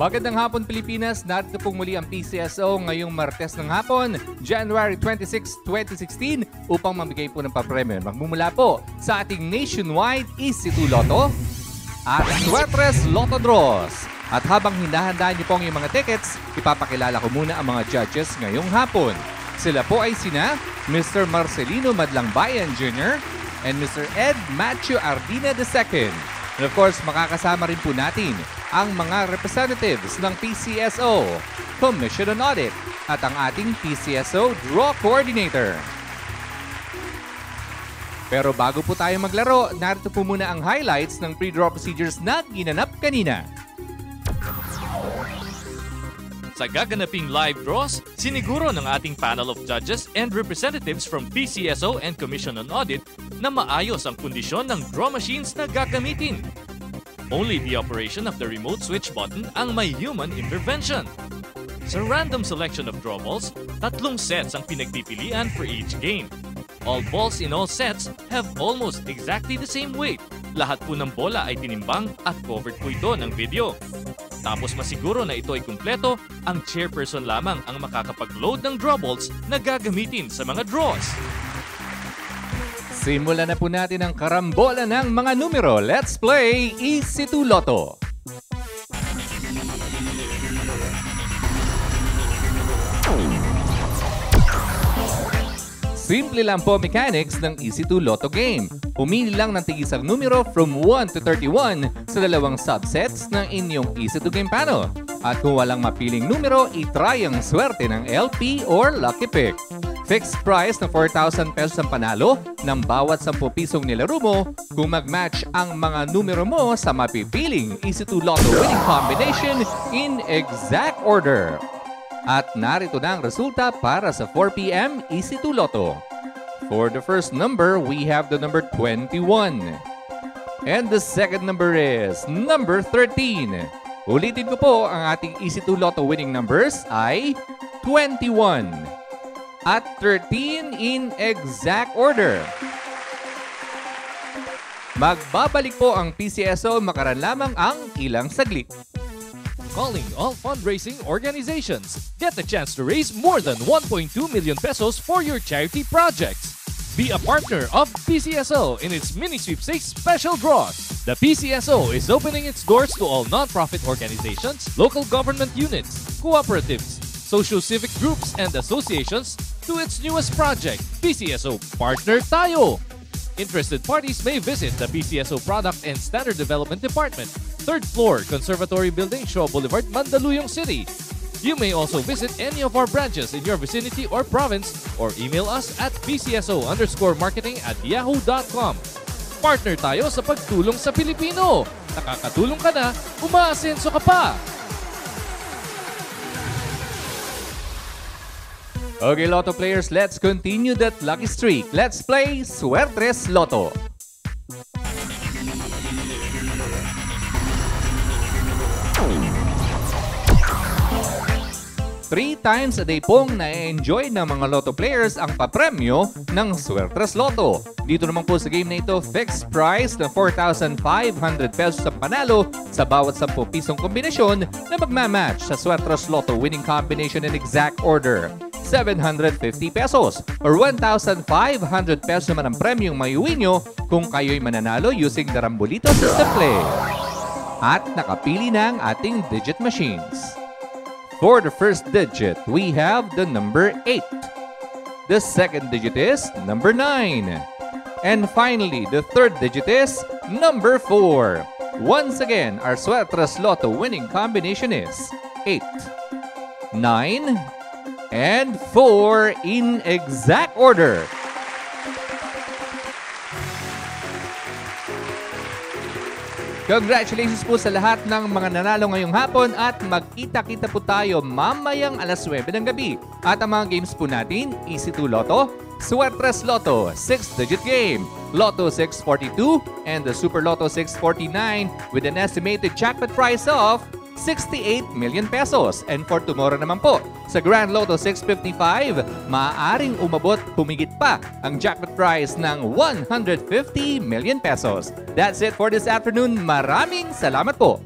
Magandang hapon Pilipinas, narito pong muli ang PCSO ngayong Martes ng hapon, January 26, 2016 upang mamigay po ng papremyo. Magmumula po sa ating nationwide Easy2 Lotto at Swertres Lotto Draws. At habang hinahanda niyo pong yung mga tickets, ipapakilala ko muna ang mga judges ngayong hapon. Sila po ay sina Mr. Marcelino Madlangbayan Jr. and Mr. Ed Matthew Ardina II. And of course, makakasama rin po natin ang mga representatives ng PCSO, Commission on Audit, at ang ating PCSO Draw Coordinator. Pero bago po tayo maglaro, narito po muna ang highlights ng pre-draw procedures na ginanap kanina. Sa gaganaping live draws, siniguro ng ating panel of judges and representatives from PCSO and Commission on Audit na maayos ang kondisyon ng draw machines na gagamitin. Only the operation of the remote switch button ang may human intervention. Sa random selection of draw balls, 3 sets ang pinagpipilian for each game. All balls in all sets have almost exactly the same weight. Lahat po ng bola ay tinimbang at covered po ito ng video. Tapos masiguro na ito ay kumpleto, ang chairperson lamang ang makakapag-load ng draw balls na gagamitin sa mga draws. Simulan na po natin ang karambola ng mga numero. Let's play Easy2 Lotto. Simple lang po mechanics ng Easy2 Lotto game. Pumili lang ng tig-isang numero from 1 to 31 sa dalawang subsets ng inyong Easy2 game panel. At kung walang mapiling numero, itry ang swerte ng LP or Lucky Pick. Fixed price na 4,000 pesos ang panalo ng bawat 10 pisong nilaro mo kung mag-match ang mga numero mo sa mapipiling Easy2 Lotto winning combination in exact order. At narito na ang resulta para sa 4 p.m. Easy2 Lotto. For the first number, we have the number 21. And the second number is number 13. Ulitin ko po, ang ating Easy2 Lotto winning numbers ay 21 at 13 in exact order. Magbabalik po ang PCSO makaran lamang ang ilang saglit. Calling all fundraising organizations. Get the chance to raise more than 1.2 million pesos for your charity projects. Be a partner of PCSO in its mini sweepstakes special draws. The PCSO is opening its doors to all non-profit organizations, local government units, cooperatives, socio-civic groups, and associations to its newest project, PCSO Partner Tayo. Interested parties may visit the PCSO Product and Standard Development Department, 3rd floor, Conservatory Building, Shaw Boulevard, Mandaluyong City. You may also visit any of our branches in your vicinity or province or email us at pcso_marketing@yahoo.com. Partner tayo sa pagtulong sa Pilipino. Nakakatulong ka na, umaasenso ka pa! Okay, Lotto players, let's continue that lucky streak. Let's play Swertres Lotto. Three times a day pong na-enjoy ng mga Lotto players ang papremyo ng Swertres Lotto. Dito naman po sa game na ito, fixed price na 4,500 pesos ang panalo sa bawat 10 pisong kombinasyon na magmamatch sa Swertres Lotto winning combination in exact order. 750 pesos or 1,500 pesos naman ang premyong mayuwi nyo kung kayo'y mananalo using the Rambolito system play. At nakapili na ang ating digit machines. For the first digit, we have the number 8. The second digit is number 9. And finally, the third digit is number 4. Once again, our Swertres Lotto winning combination is 8, 9, and 4 in exact order. Congratulations po sa lahat ng mga nanalo ngayong hapon at magkita-kita po tayo mamayang alas 9 ng gabi. At ang mga games po natin, Easy2 Lotto, Swertres Lotto, 6-digit game, Lotto 642, and the Super Lotto 649 with an estimated jackpot price of 68 million pesos. And for tomorrow naman po, sa Grand Lotto 655, maaaring umabot humigit pa ang jackpot prize ng 150 million pesos. That's it for this afternoon. Maraming salamat po.